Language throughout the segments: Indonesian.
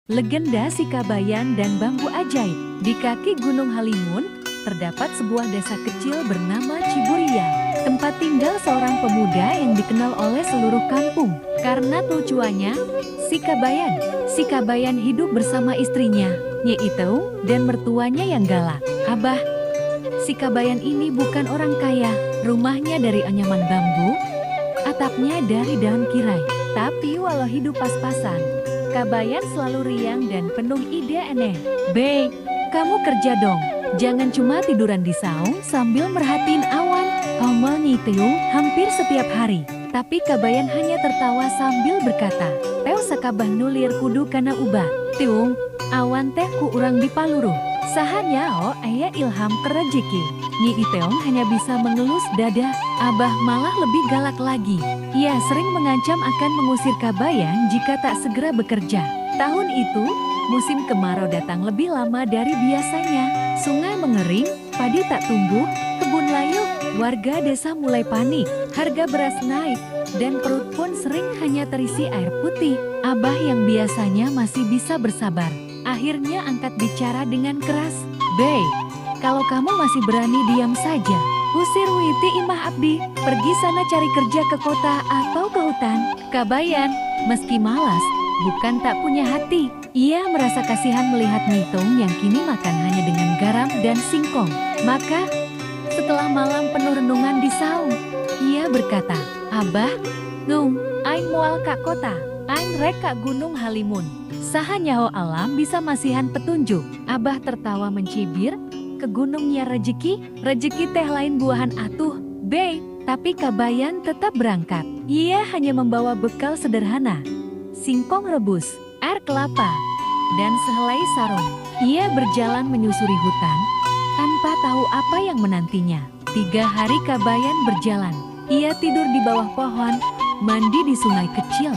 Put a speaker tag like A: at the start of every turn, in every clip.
A: Legenda Sikabayan dan Bambu Ajaib. Di kaki Gunung Halimun, terdapat sebuah desa kecil bernama Ciburia. Tempat tinggal seorang pemuda yang dikenal oleh seluruh kampung. Karena tujuannya, Sikabayan. Sikabayan hidup bersama istrinya, Nyi Iteung, dan mertuanya yang galak. Abah, Sikabayan ini bukan orang kaya. Rumahnya dari anyaman bambu, atapnya dari daun kirai. Tapi walau hidup pas-pasan, Kabayan selalu riang dan penuh ide aneh. Bey, kamu kerja dong. Jangan cuma tiduran di saung sambil merhatiin awan. Omel Nyi Iteung hampir setiap hari. Tapi Kabayan hanya tertawa sambil berkata, Teu sakabah nulir kudu kana ubah. Tiung, awan teh ku urang di paluruh. Sahanya aya ilham ke rejeki. Nyi Iteung hanya bisa mengelus dada. Abah malah lebih galak lagi. Ia sering mengancam akan mengusir Kabayan jika tak segera bekerja. Tahun itu, musim kemarau datang lebih lama dari biasanya. Sungai mengering, padi tak tumbuh, kebun layu. Warga desa mulai panik, harga beras naik, dan perut pun sering hanya terisi air putih. Abah yang biasanya masih bisa bersabar, akhirnya angkat bicara dengan keras. Bey, kalau kamu masih berani diam saja, usir Witi Imah Abdi, pergi sana cari kerja ke kota atau ke hutan. Kabayan, meski malas, bukan tak punya hati. Ia merasa kasihan melihat Nyi Iteung yang kini makan hanya dengan garam dan singkong. Maka, setelah malam penuh renungan di saung, ia berkata, Abah, Nung, aing moal ka kota, aing rek ka Gunung Halimun. Saha nyaho alam bisa masihan petunjuk. Abah tertawa mencibir, ke gunungnya rejeki, rejeki teh lain buahan atuh, Bey. Tapi Kabayan tetap berangkat. Ia hanya membawa bekal sederhana, singkong rebus, air kelapa, dan sehelai sarung. Ia berjalan menyusuri hutan, tanpa tahu apa yang menantinya. 3 hari Kabayan berjalan. Ia tidur di bawah pohon, mandi di sungai kecil,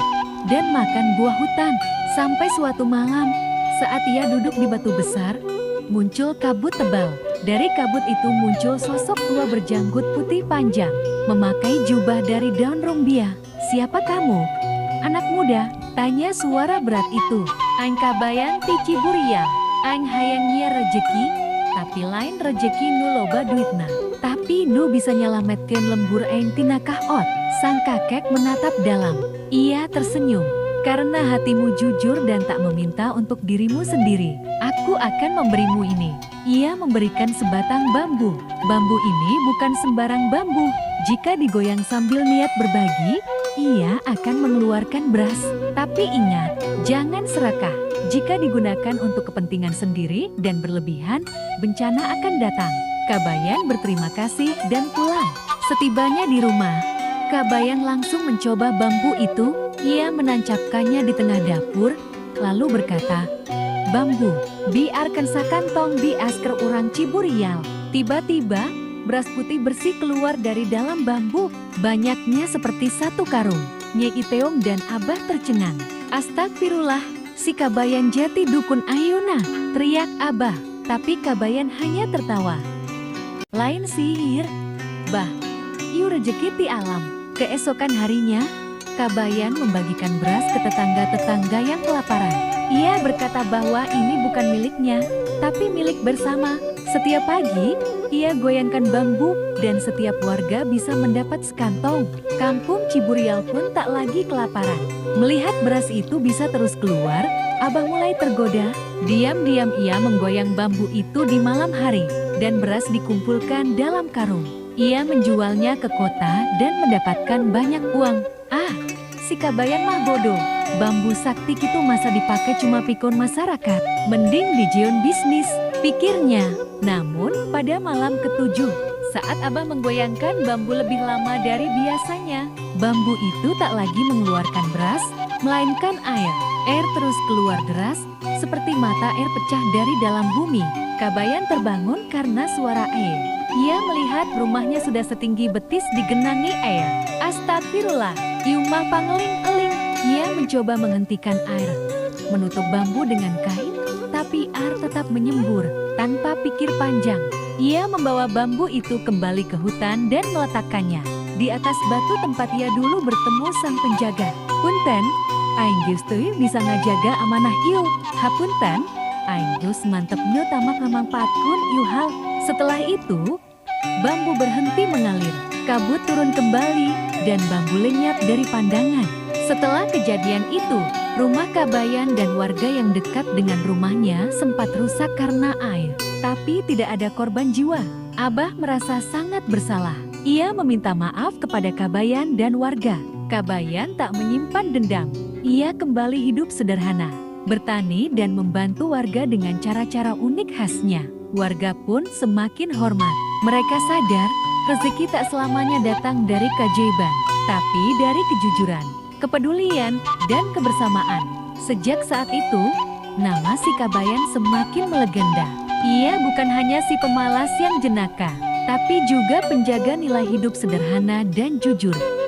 A: dan makan buah hutan. Sampai suatu malam, saat ia duduk di batu besar, muncul kabut tebal. Dari kabut itu muncul sosok tua berjanggut putih panjang, memakai jubah dari daun rumbia. Siapa kamu? Anak muda, tanya suara berat itu. Aing Kabayan ti Ciburia. Aing hayang nyieun rejeki, tapi lain rejeki nu loba duitna. Tapi nu bisa nyalametkeun lembur aing tina kahot. Sang kakek menatap dalam. Ia tersenyum. Karena hatimu jujur dan tak meminta untuk dirimu sendiri, aku akan memberimu ini. Ia memberikan sebatang bambu. Bambu ini bukan sembarang bambu. Jika digoyang sambil niat berbagi, ia akan mengeluarkan beras. Tapi ingat, jangan serakah. Jika digunakan untuk kepentingan sendiri dan berlebihan, bencana akan datang. Kabayan berterima kasih dan pulang. Setibanya di rumah, Kabayan langsung mencoba bambu itu. Ia menancapkannya di tengah dapur, lalu berkata, Bambu, biarkan sakantong di asker urang Ciburial. Tiba-tiba, beras putih bersih keluar dari dalam bambu, banyaknya seperti 1 karung. Nyi Iteung dan Abah tercengang. Astagfirullah, si Kabayan jati dukun Ayuna, teriak Abah. Tapi Kabayan hanya tertawa. Lain sihir, Bah, ieu rejeki ti alam. Keesokan harinya, Kabayan membagikan beras ke tetangga-tetangga yang kelaparan. Ia berkata bahwa ini bukan miliknya, tapi milik bersama. Setiap pagi, ia goyangkan bambu dan setiap warga bisa mendapat sekantong. Kampung Ciburial pun tak lagi kelaparan. Melihat beras itu bisa terus keluar, Abah mulai tergoda. Diam-diam ia menggoyang bambu itu di malam hari, dan beras dikumpulkan dalam karung. Ia menjualnya ke kota dan mendapatkan banyak uang. Si Kabayan mah bodoh. Bambu sakti itu masa dipakai cuma pikun masyarakat. Mending dijieun bisnis, pikirnya. Namun, pada malam ke-7, saat Abah menggoyangkan bambu lebih lama dari biasanya, bambu itu tak lagi mengeluarkan beras, melainkan air. Air terus keluar deras, seperti mata air pecah dari dalam bumi. Kabayan terbangun karena suara air. Ia melihat rumahnya sudah setinggi betis digenangi air. Astagfirullah. Iumah pangeling-eling. Ia mencoba menghentikan air, menutup bambu dengan kain, tapi air tetap menyembur. Tanpa pikir panjang, ia membawa bambu itu kembali ke hutan dan meletakkannya di atas batu tempat ia dulu bertemu sang penjaga. Punten, Aing geus teu bisa ngajaga amanah ieu. Hapunten, aing geus mantep nu tamak ngamangpaatkeun ieu hal. Setelah itu, bambu berhenti mengalir, kabut turun kembali, dan bambu lenyap dari pandangan. Setelah kejadian itu, rumah Kabayan dan warga yang dekat dengan rumahnya sempat rusak karena air. Tapi tidak ada korban jiwa. Abah merasa sangat bersalah. Ia meminta maaf kepada Kabayan dan warga. Kabayan tak menyimpan dendam. Ia kembali hidup sederhana, bertani dan membantu warga dengan cara-cara unik khasnya. Warga pun semakin hormat. Mereka sadar, rezeki tak selamanya datang dari keajaiban, tapi dari kejujuran, kepedulian, dan kebersamaan. Sejak saat itu, nama si Kabayan semakin melegenda. Ia bukan hanya si pemalas yang jenaka, tapi juga penjaga nilai hidup sederhana dan jujur.